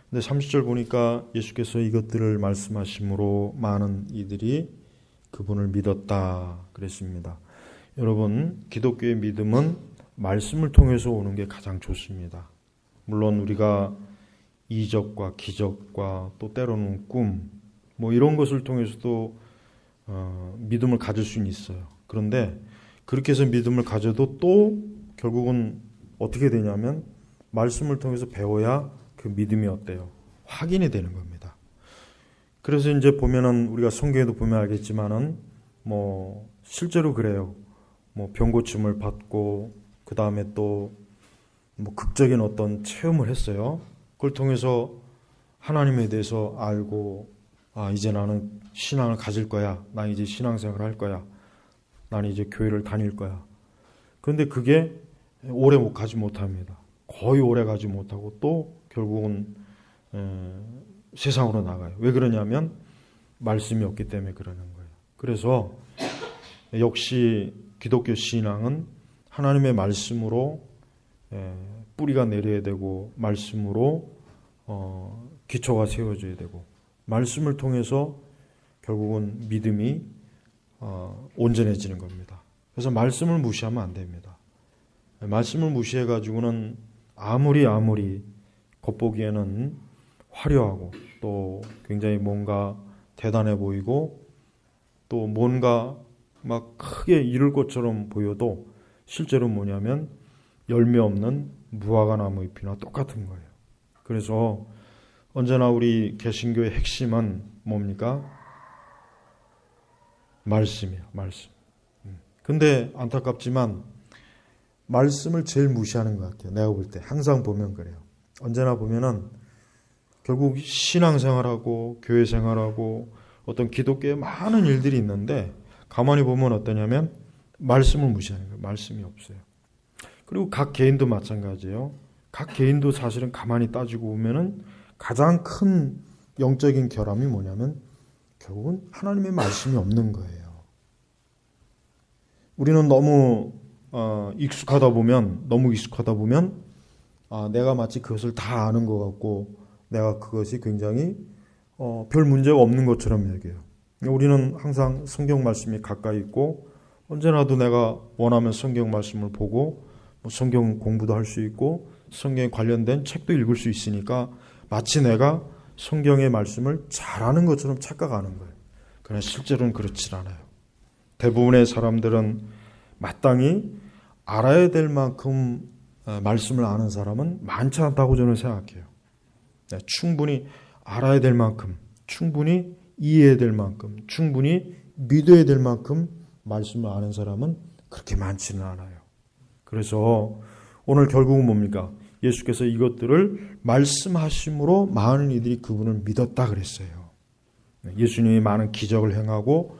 근데 30절 보니까 예수께서 이것들을 말씀하심으로 많은 이들이 그분을 믿었다 그랬습니다. 여러분, 기독교의 믿음은 말씀을 통해서 오는 게 가장 좋습니다. 물론 우리가 이적과 기적과 또 때로는 꿈, 이런 것을 통해서도 믿음을 가질 수는 있어요. 그런데 그렇게 해서 믿음을 가져도 또 결국은 어떻게 되냐면 말씀을 통해서 배워야 그 믿음이 어때요? 확인이 되는 겁니다. 그래서 이제 보면은 우리가 성경에도 보면 알겠지만은 실제로 그래요. 병 고침을 받고 그 다음에 또 극적인 어떤 체험을 했어요. 그걸 통해서 하나님에 대해서 알고 이제 나는 신앙을 가질 거야. 나 이제 신앙생활을 할 거야. 나는 이제 교회를 다닐 거야. 그런데 그게 오래 가지 못합니다. 거의 오래 가지 못하고 또 결국은 세상으로 나가요. 왜 그러냐면 말씀이 없기 때문에 그러는 거예요. 그래서 역시 기독교 신앙은 하나님의 말씀으로 뿌리가 내려야 되고 말씀으로 기초가 세워져야 되고 말씀을 통해서 결국은 믿음이 온전해지는 겁니다. 그래서 말씀을 무시하면 안 됩니다. 말씀을 무시해가지고는 아무리 겉보기에는 화려하고 또 굉장히 뭔가 대단해 보이고 또 뭔가 막 크게 이룰 것처럼 보여도 실제로 뭐냐면 열매 없는 무화과 나무 잎이나 똑같은 거예요. 그래서 언제나 우리 개신교의 핵심은 뭡니까? 말씀이에요. 말씀. 근데 안타깝지만 말씀을 제일 무시하는 것 같아요. 내가 볼 때 항상 보면 그래요. 언제나 보면은 결국 신앙생활하고 교회생활하고 어떤 기독교의 많은 일들이 있는데 가만히 보면 어떠냐면 말씀을 무시하는 거예요. 말씀이 없어요. 그리고 각 개인도 마찬가지예요. 각 개인도 사실은 가만히 따지고 보면은 가장 큰 영적인 결함이 뭐냐면 결국은 하나님의 말씀이 없는 거예요. 우리는 너무 익숙하다 보면 내가 마치 그것을 다 아는 것 같고 내가 그것이 굉장히 별 문제가 없는 것처럼 여겨요. 우리는 항상 성경 말씀이 가까이 있고 언제나도 내가 원하면 성경 말씀을 보고 성경 공부도 할 수 있고 성경에 관련된 책도 읽을 수 있으니까 마치 내가 성경의 말씀을 잘 아는 것처럼 착각하는 거예요. 그러나 실제로는 그렇지 않아요. 대부분의 사람들은 마땅히 알아야 될 만큼 말씀을 아는 사람은 많지 않다고 저는 생각해요. 충분히 알아야 될 만큼, 충분히 이해해야 될 만큼, 충분히 믿어야 될 만큼 말씀을 아는 사람은 그렇게 많지는 않아요. 그래서 오늘 결국은 뭡니까? 예수께서 이것들을 말씀하심으로 많은 이들이 그분을 믿었다 그랬어요. 예수님이 많은 기적을 행하고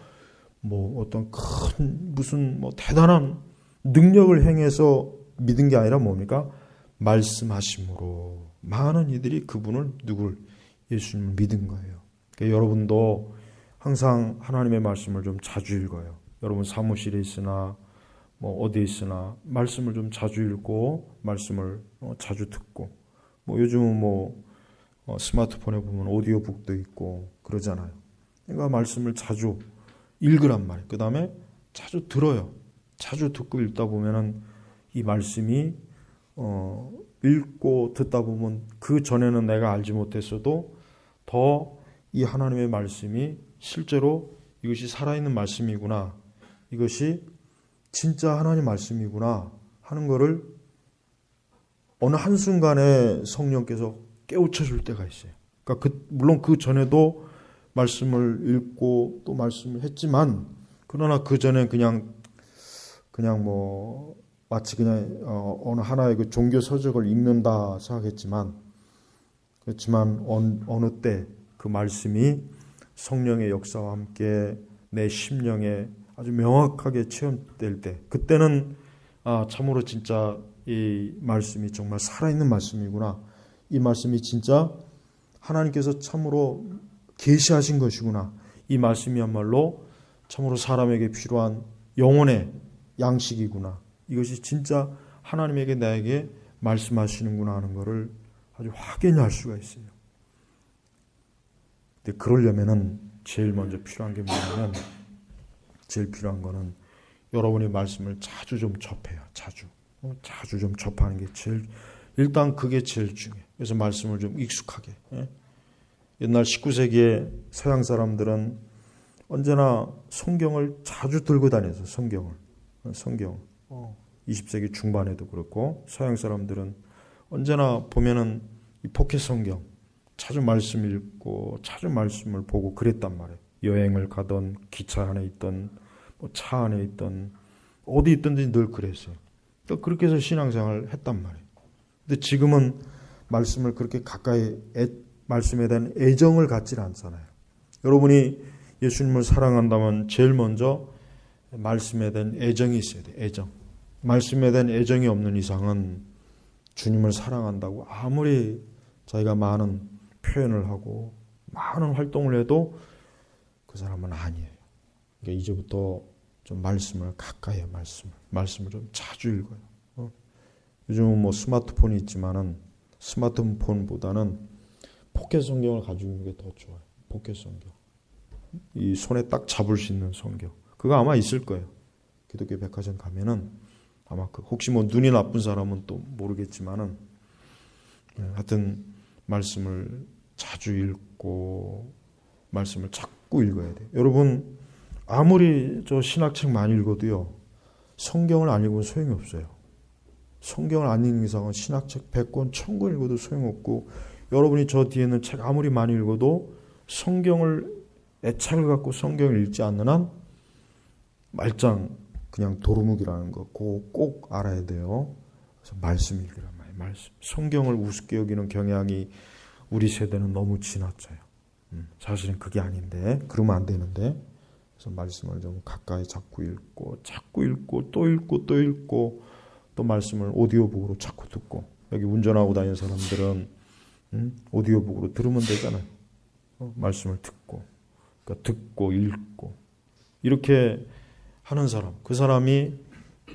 어떤 큰 무슨 대단한 능력을 행해서 믿은 게 아니라 뭡니까? 말씀하심으로 많은 이들이 그분을 예수님을 믿은 거예요. 그러니까 여러분도 항상 하나님의 말씀을 좀 자주 읽어요. 여러분 사무실에 있으나 어디에 있으나 말씀을 좀 자주 읽고 말씀을 자주 듣고 요즘은 스마트폰에 보면 오디오북도 있고 그러잖아요. 그러니까 말씀을 자주 읽으란 말이에요. 그 다음에 자주 들어요. 자주 듣고 읽다 보면은 이 말씀이 읽고 듣다 보면 그 전에는 내가 알지 못했어도 더 이 하나님의 말씀이 실제로 이것이 살아있는 말씀이구나, 이것이 진짜 하나님 말씀이구나 하는 거를 어느 한순간에 성령께서 깨우쳐 줄 때가 있어요. 그러니까 물론 그 전에도 말씀을 읽고 또 말씀을 했지만 그러나 그 전에 그냥 마치 그냥 어느 하나의 그 종교 서적을 읽는다 생각했지만 그렇지만 어느 때 그 말씀이 성령의 역사와 함께 내 심령에 아주 명확하게 체험될 때 그때는 참으로 진짜 이 말씀이 정말 살아있는 말씀이구나, 이 말씀이 진짜 하나님께서 참으로 계시하신 것이구나, 이 말씀이야말로 참으로 사람에게 필요한 영혼의 양식이구나, 이것이 진짜 하나님에게 나에게 말씀하시는구나 하는 것을 아주 확연히 알 수가 있어요. 근데 그러려면은 제일 먼저 필요한 게 뭐냐면, 제일 필요한 거는 여러분이 말씀을 자주 좀 접해요. 자주 좀 접하는 게 일단 그게 제일 중요해요. 그래서 말씀을 좀 익숙하게. 옛날 19세기에 서양 사람들은 언제나 성경을 자주 들고 다녔어요. 성경. 20세기 중반에도 그렇고, 서양 사람들은 언제나 보면은 이 포켓 성경 자주 말씀 읽고 자주 말씀을 보고 그랬단 말이에요. 여행을 가던 기차 안에 있던 뭐 차 안에 있던 어디 있든지 늘 그랬어요. 또 그렇게 해서 신앙생활을 했단 말이에요. 근데 지금은 말씀을 그렇게 가까이 말씀에 대한 애정을 갖지 않잖아요. 여러분이 예수님을 사랑한다면 제일 먼저 말씀에 대한 애정이 있어야 돼요. 애정. 말씀에 대한 애정이 없는 이상은 주님을 사랑한다고 아무리 자기가 많은 표현을 하고 많은 활동을 해도 그 사람은 아니에요. 그러니까 이제부터 좀 말씀을 가까이 해요. 말씀을 좀 자주 읽어요. 요즘은 뭐 스마트폰이 있지만은 스마트폰보다는 포켓 성경을 가지고 있는 게 더 좋아요. 포켓 성경. 이 손에 딱 잡을 수 있는 성경. 그거 아마 있을 거예요. 기독교 백화점 가면은 아마 혹시 뭐 눈이 나쁜 사람은 또 모르겠지만은 하여튼 말씀을 자주 읽고 말씀을 자꾸 읽어야 돼요. 여러분 아무리 저 신학책 많이 읽어도요. 성경을 안 읽으면 소용이 없어요. 성경을 안 읽는 이상은 신학책 100권, 1000권 읽어도 소용없고 여러분이 저 뒤에 있는 책 아무리 많이 읽어도 성경을 애착을 갖고 성경을 읽지 않는 한 말짱 그냥 도루묵이라는 거 꼭 알아야 돼요. 그래서 말씀 읽으란 말이에요. 말씀. 성경을 우습게 여기는 경향이 우리 세대는 너무 지나쳐요. 사실은 그게 아닌데 그러면 안 되는데 그래서 말씀을 좀 가까이 자꾸 읽고 또 읽고 또 말씀을 오디오북으로 자꾸 듣고 여기 운전하고 다니는 사람들은 오디오북으로 들으면 되잖아요. 말씀을 듣고 그러니까 듣고 읽고 이렇게 하는 사람 그 사람이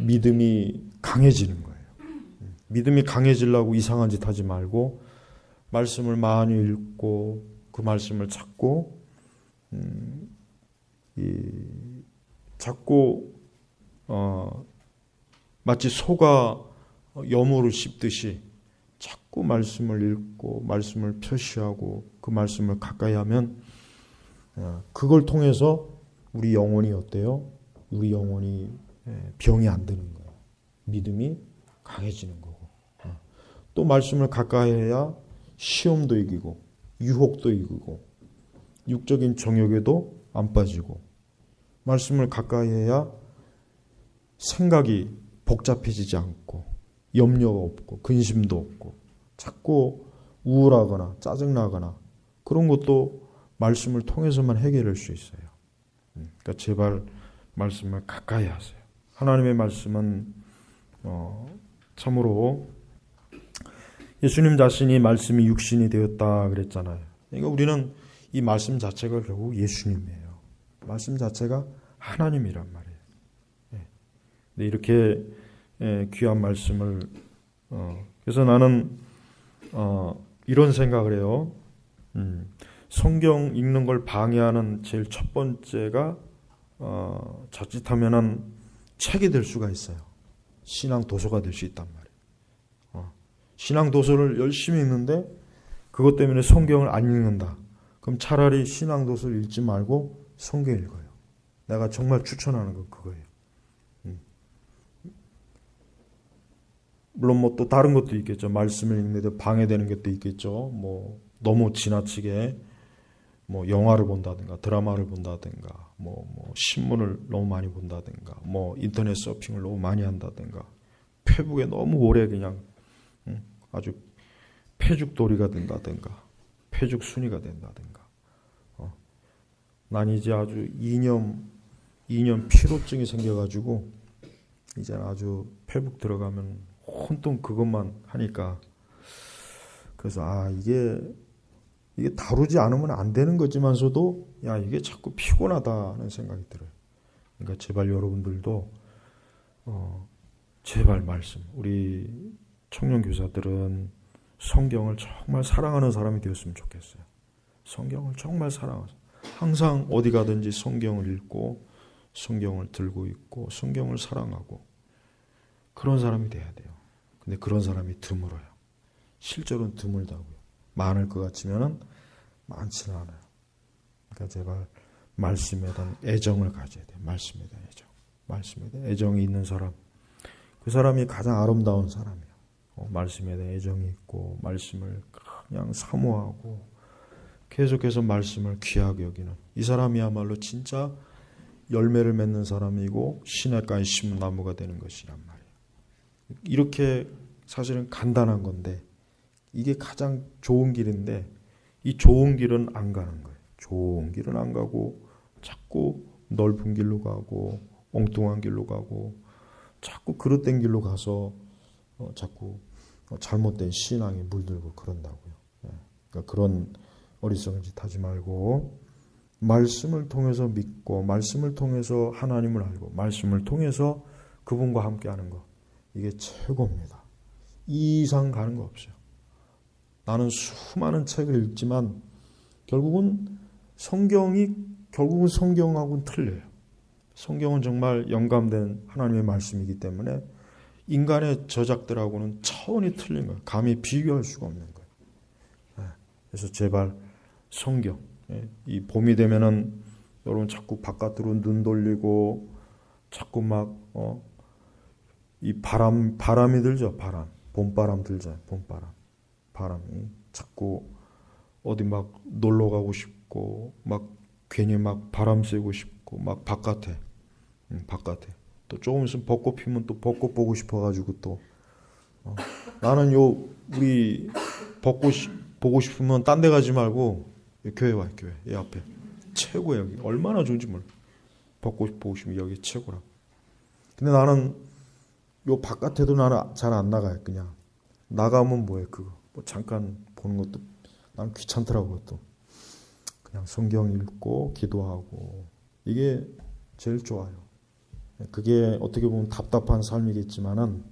믿음이 강해지는 거예요. 믿음이 강해지려고 이상한 짓 하지 말고 말씀을 많이 읽고 그 말씀을 찾고 자꾸 마치 소가 여물을 씹듯이 자꾸 말씀을 읽고 말씀을 표시하고 그 말씀을 가까이 하면 그걸 통해서 우리 영혼이 어때요? 우리 영혼이 병이 안 드는 거예요. 믿음이 강해지는 거고 또 말씀을 가까이 해야 시험도 이기고 유혹도 이기고 육적인 정욕에도 안 빠지고 말씀을 가까이 해야 생각이 복잡해지지 않고 염려가 없고 근심도 없고 자꾸 우울하거나 짜증나거나 그런 것도 말씀을 통해서만 해결할 수 있어요. 그러니까 제발 말씀을 가까이 하세요. 하나님의 말씀은 참으로 예수님 자신이 말씀이 육신이 되었다 그랬잖아요. 그러니까 우리는 이 말씀 자체가 결국 예수님이에요. 말씀 자체가 하나님이란 말이에요. 근데 이렇게 귀한 말씀을 그래서 나는 이런 생각을 해요. 성경 읽는 걸 방해하는 제일 첫 번째가 자칫하면은 책이 될 수가 있어요. 신앙 도서가 될 수 있단 말이에요. 신앙 도서를 열심히 읽는데 그것 때문에 성경을 안 읽는다. 그럼 차라리 신앙 도서를 읽지 말고 성경 읽어요. 내가 정말 추천하는 건 그거예요. 물론 뭐 또 다른 것도 있겠죠. 말씀을 읽는데 방해되는 것도 있겠죠. 뭐 너무 지나치게 뭐 영화를 본다든가 드라마를 본다든가 뭐 신문을 너무 많이 본다든가 뭐 인터넷 서핑을 너무 많이 한다든가 페북에 너무 오래 그냥 아주 폐죽돌이가 된다든가 폐죽순이가 된다든가 난 이제 아주 이념 피로증이 생겨가지고 이제 아주 페북 들어가면 혼돈 그것만 하니까 그래서 이게 다루지 않으면 안 되는 거지만서도 이게 자꾸 피곤하다는 생각이 들어요. 그러니까 제발 여러분들도 제발 말씀 우리 청년 교사들은 성경을 정말 사랑하는 사람이 되었으면 좋겠어요. 성경을 정말 사랑하세요. 항상 어디 가든지 성경을 읽고 성경을 들고 있고 성경을 사랑하고 그런 사람이 돼야 돼요. 근데 그런 사람이 드물어요. 실제로는 드물다고요. 많을 것 같지만은 많지는 않아요. 그러니까 제발 말씀에 대한 애정을 가져야 돼요. 말씀에 대한 애정. 말씀에 대한 애정이 있는 사람. 그 사람이 가장 아름다운 사람이에요. 말씀에 대한 애정이 있고 말씀을 그냥 사모하고 계속해서 말씀을 귀하게 여기는 이 사람이야말로 진짜 열매를 맺는 사람이고 시냇가에 심은 나무가 되는 것이란 말이에요. 이렇게 사실은 간단한 건데 이게 가장 좋은 길인데 이 좋은 길은 안 가는 거예요. 좋은 길은 안 가고 자꾸 넓은 길로 가고 엉뚱한 길로 가고 자꾸 그릇된 길로 가서 자꾸 잘못된 신앙에 물들고 그런다고요. 그러니까 그런 어리석은 짓 하지 말고 말씀을 통해서 믿고 말씀을 통해서 하나님을 알고 말씀을 통해서 그분과 함께하는 것 이게 최고입니다. 이 이상 가는 거 없어요. 나는 수많은 책을 읽지만 결국은 성경하고는 틀려요. 성경은 정말 영감된 하나님의 말씀이기 때문에 인간의 저작들하고는 차원이 틀린 거예요. 감히 비교할 수가 없는 거예요. 그래서 제발 성경 이 봄이 되면은 여러분 자꾸 바깥으로 눈 돌리고 자꾸 막 이 바람이 들죠. 봄바람 들잖아요. 바람이 자꾸 어디 막 놀러 가고 싶고 막 괜히 막 바람 쐬고 싶고 막 바깥에 또 조금 있으면 벚꽃 피면 또 벚꽃 보고 싶어가지고 또 나는 우리 벚꽃 보고 싶으면 딴 데 가지 말고 교회 와. 교회 이 앞에 최고야. 여기 얼마나 좋은지 몰라. 벚꽃 보고 싶으면 여기 최고라. 근데 나는 요 바깥에도 나는 잘 안 나가요. 그냥 나가면 뭐해 그거 뭐 잠깐 보는 것도 난 귀찮더라고. 또 그냥 성경 읽고 기도하고 이게 제일 좋아요. 그게 어떻게 보면 답답한 삶이겠지만은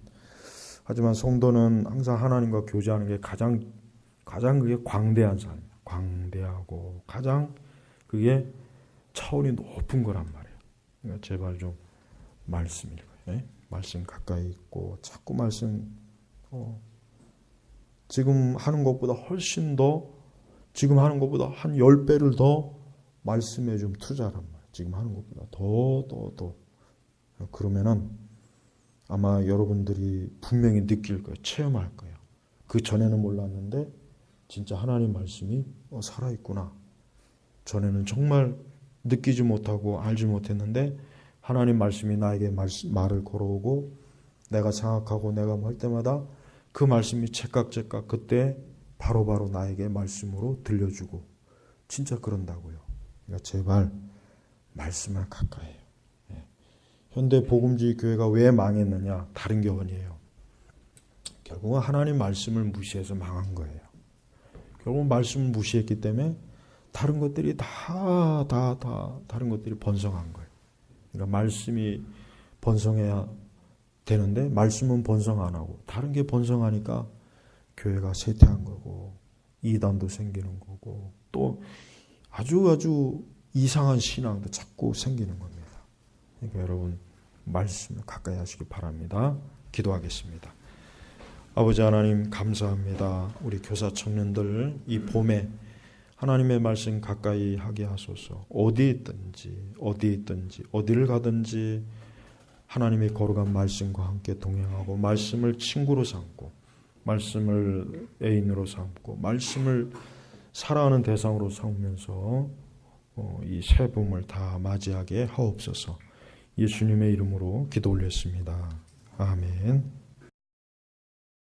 하지만 성도는 항상 하나님과 교제하는 게 가장 그게 광대한 삶, 광대하고 가장 그게 차원이 높은 거란 말이에요. 그러니까 제발 좀 말씀 읽어요. 말씀 가까이 있고 자꾸 말씀 지금 하는 것보다 훨씬 더 지금 하는 것보다 한 10배를 더 말씀에 좀 투자란 말이에요. 지금 하는 것보다 더 그러면은 아마 여러분들이 분명히 느낄 거예요. 체험할 거예요. 그 전에는 몰랐는데 진짜 하나님 말씀이 살아있구나. 전에는 정말 느끼지 못하고 알지 못했는데 하나님 말씀이 나에게 말을 걸어오고 내가 생각하고 내가 할 때마다 그 말씀이 제깍제깍 그때 바로바로 나에게 말씀으로 들려주고 진짜 그런다고요. 그러니까 제발 말씀을 가까이 해요. 현대 복음주의 교회가 왜 망했느냐? 다른 게 아니에요. 결국은 하나님 말씀을 무시해서 망한 거예요. 결국은 말씀을 무시했기 때문에 다른 것들이 다 다른 것들이 번성한 거예요. 그러니까 말씀이 번성해야 되는데 말씀은 번성 안 하고 다른 게 번성하니까 교회가 쇠퇴한 거고 이단도 생기는 거고 또 아주 이상한 신앙도 자꾸 생기는 겁니다. 그러니까 여러분 말씀을 가까이 하시기 바랍니다. 기도하겠습니다. 아버지 하나님 감사합니다. 우리 교사 청년들 이 봄에 하나님의 말씀 가까이 하게 하소서. 어디에 있든지 어디를 가든지 하나님의 거룩한 말씀과 함께 동행하고 말씀을 친구로 삼고 말씀을 애인으로 삼고 말씀을 사랑하는 대상으로 삼으면서 이 새 봄을 다 맞이하게 하옵소서. 예수님의 이름으로 기도 올렸습니다. 아멘.